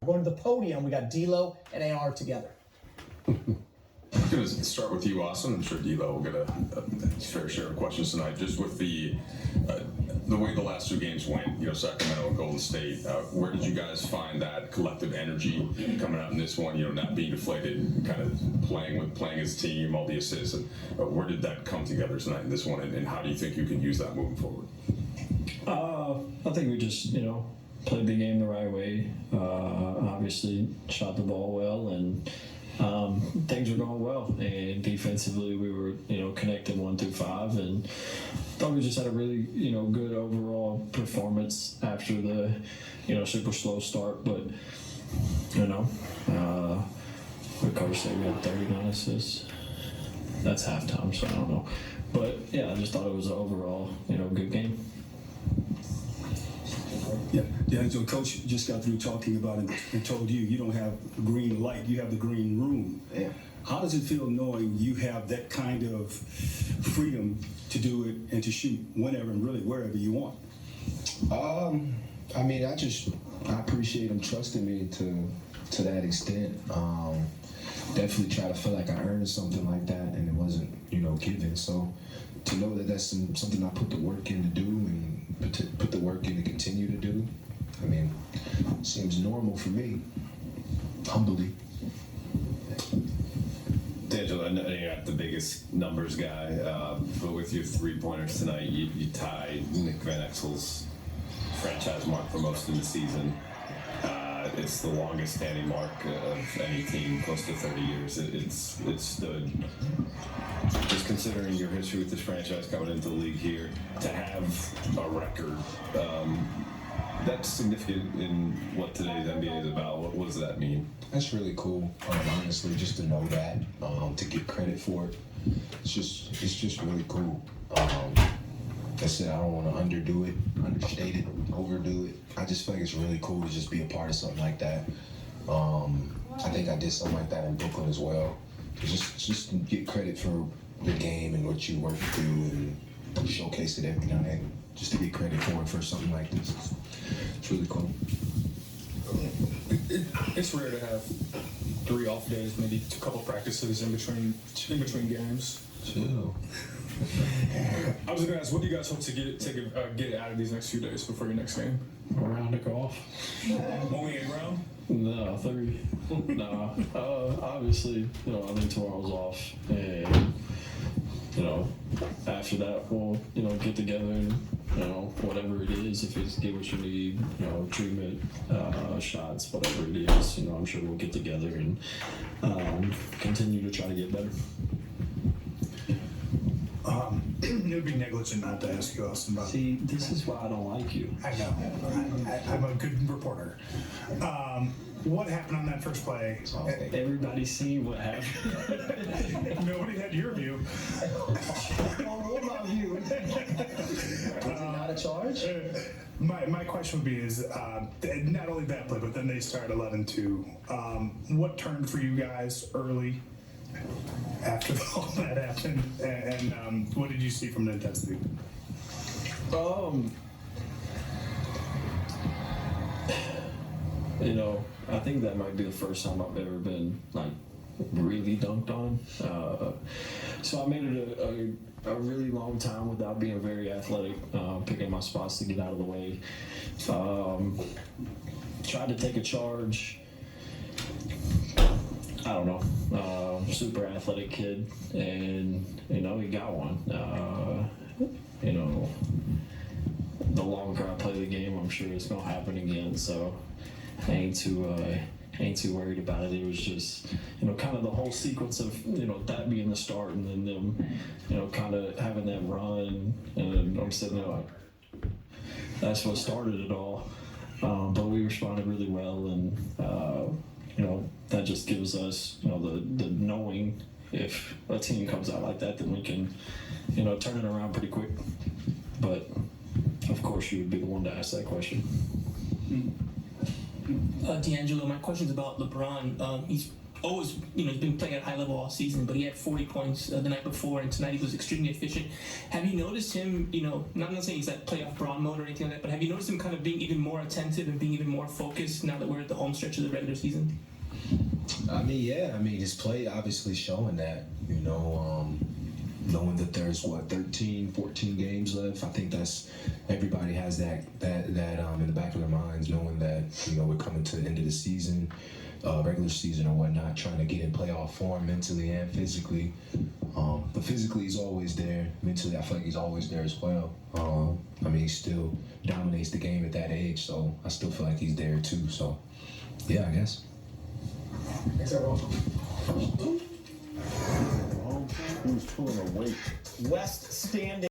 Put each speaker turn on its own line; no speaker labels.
Going to the podium, we got DLo and AR together.
I'm going to start with you, Austin. I'm sure DLo will get a fair share of questions tonight. Just with the way the last two games went, Sacramento and Golden State, where did you guys find that collective energy coming out in this one, not being deflated, kind of playing as a team, all the assists, and where did that come together tonight in this one, and how do you think you can use that moving forward?
I think we just, played the game the right way. Obviously shot the ball well, and things were going well, and defensively we were connecting 1 through 5, and thought we just had a really good overall performance after the super slow start. But the coach said we had 39 assists. That's halftime, so I don't know, but yeah, I just thought it was an overall good game.
Yeah, so Coach just got through talking about it and told you don't have the green light, you have the green room.
Yeah.
How does it feel knowing you have that kind of freedom to do it and to shoot whenever and really wherever you want?
I mean, I appreciate him trusting me to that extent. Definitely try to feel like I earned something like that, and it wasn't, given. So to know that that's something I put the work in to do and put the work in to continue to do, I mean, seems normal for me, humbly.
DLo, I know you're not the biggest numbers guy, but with your three-pointers tonight, you tied Nick Van Exel's franchise mark for most of the season. It's the longest standing mark of any team, close to 30 years. It stood. Just considering your history with this franchise coming into the league here, to have a record, that's significant in what today's NBA is about. What does that mean?
That's really cool, honestly, just to know that, to get credit for it. It's just really cool. Like I said, I don't want to understate it, overdo it. I just feel like it's really cool to just be a part of something like that. I think I did something like that in Brooklyn as well. Just get credit for the game and what you work through and showcase it every night. Just to get credit for something like this. It's really cool.
It's rare to have 3 off days, maybe a couple practices in between games.
Chill.
I was gonna ask, what do you guys hope to get out of these next few days before your next game?
A round of golf.
Only a round?
No, 3. No. Obviously, I think tomorrow's off, and after that we'll get together and whatever it is, if it's get what you need, treatment, shots, whatever it is, I'm sure we'll get together and continue to try to get better.
It would be negligent not to ask you, Austin, about.
See, this is why I don't like you.
I know. I'm a good reporter. What happened on that first play?
Everybody's seen what happened.
Nobody had your view.
What about you? Was it not a charge?
My question would be is not only that play, but then they start 11-2. What turned for you guys early after all that happened, and what did you see from the intensity?
I think that might be the first time I've ever been really dunked on. So I made it a really long time without being very athletic, picking my spots to get out of the way. Tried to take a charge. I don't know, super athletic kid, and he got one. The longer I play the game, I'm sure it's gonna happen again. So I ain't too worried about it. It was just kind of the whole sequence of that being the start, and then them kind of having that run, and I'm sitting there like, that's what started it all. But we responded really well, and that just gives us, the knowing if a team comes out like that, then we can, turn it around pretty quick. But of course, you would be the one to ask that question.
DLo, my question's about LeBron. He's always, he's been playing at a high level all season, but he had 40 points the night before, and tonight he was extremely efficient. Have you noticed him, not saying he's at playoff brawn mode or anything like that, but have you noticed him kind of being even more attentive and being even more focused now that we're at the home stretch of the regular season?
I mean, yeah. I mean, his play obviously showing that, knowing that there's 13, 14 games left. I think that's everybody has that in the back of their minds, knowing that we're coming to the end of the season, regular season or whatnot, trying to get in playoff form mentally and physically. But physically, he's always there. Mentally, I feel like he's always there as well. I mean, he still dominates the game at that age, so I still feel like he's there too. So, yeah, I guess.
Who's pulling a weight?
West standing.